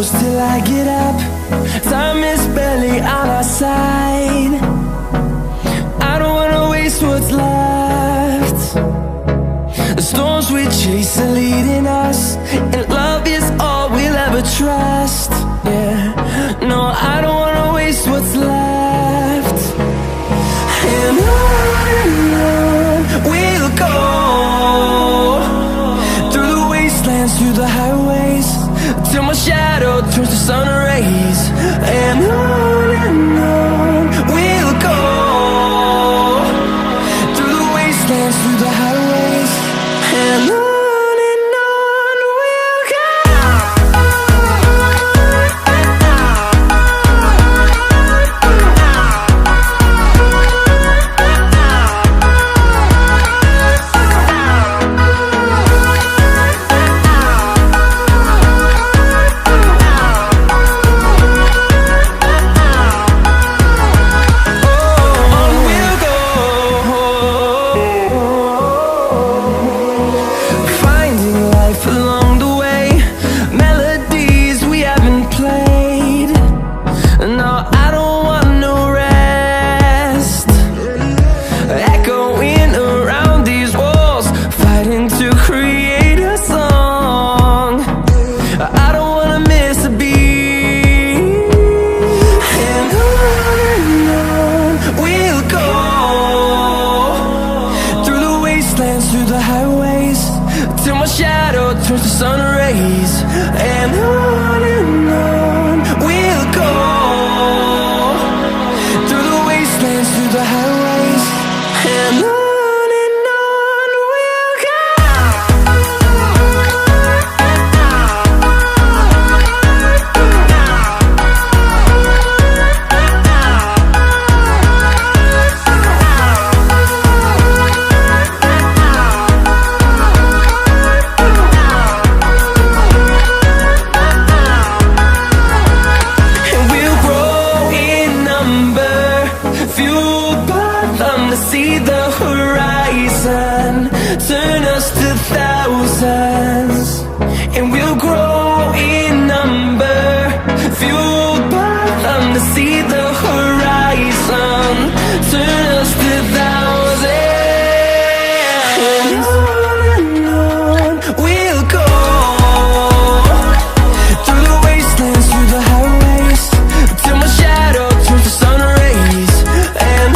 close till I get up. Time is barely on our side. I don't wanna waste what's left. The storms we chase are leading us, and love is all we'll ever trust. Yeah, no, I don't wanna waste what's left. And on we'll go, through the wastelands, through the highways, till my shadow turns to sun rays. And on we'll go, through the wastelands, through the highways, and on we'll go. Through the highways, till my shadow turns to sun rays. And on we'll go, through the wastelands, through the highways, and on we'll go. See the horizon turn us to thousands, and we'll grow in number, fueled by them. To see the horizon turn us to thousands, and on we'll go, through the wastelands, through the highways, till my shadow turns to sun rays. And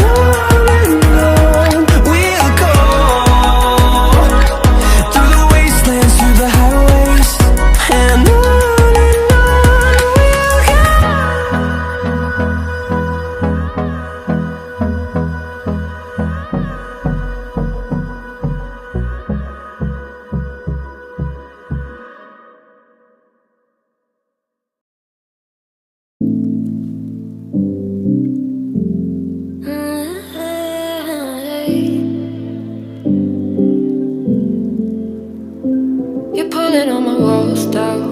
you're pulling all my walls down.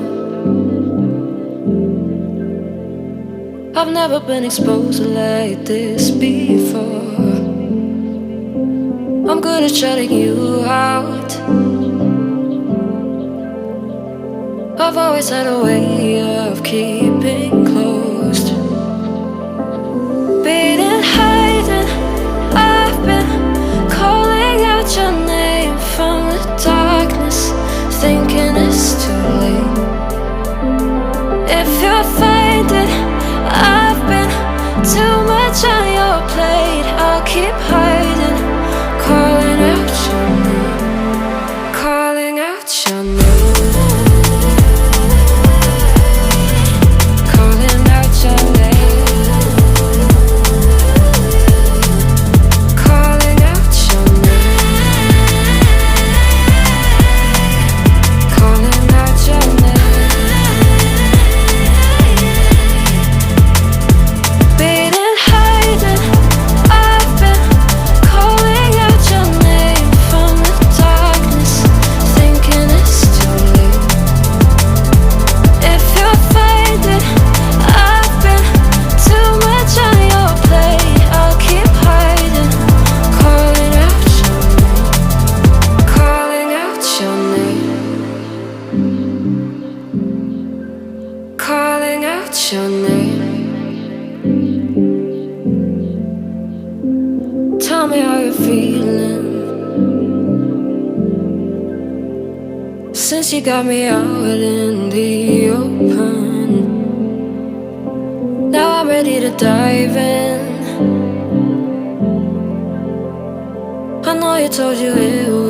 I've never been exposed like this before. I'm good at shutting you out. I've always had a way of keeping closed. Beating, hiding, I've been calling out your name from the darkness, thinking it's too late. If you'll find it, I've been too much on your plate. I'll keep hiding, calling out your name, calling out your name, calling out. feeling. Since you got me out in the open, now I'm ready to dive in. I know you told you it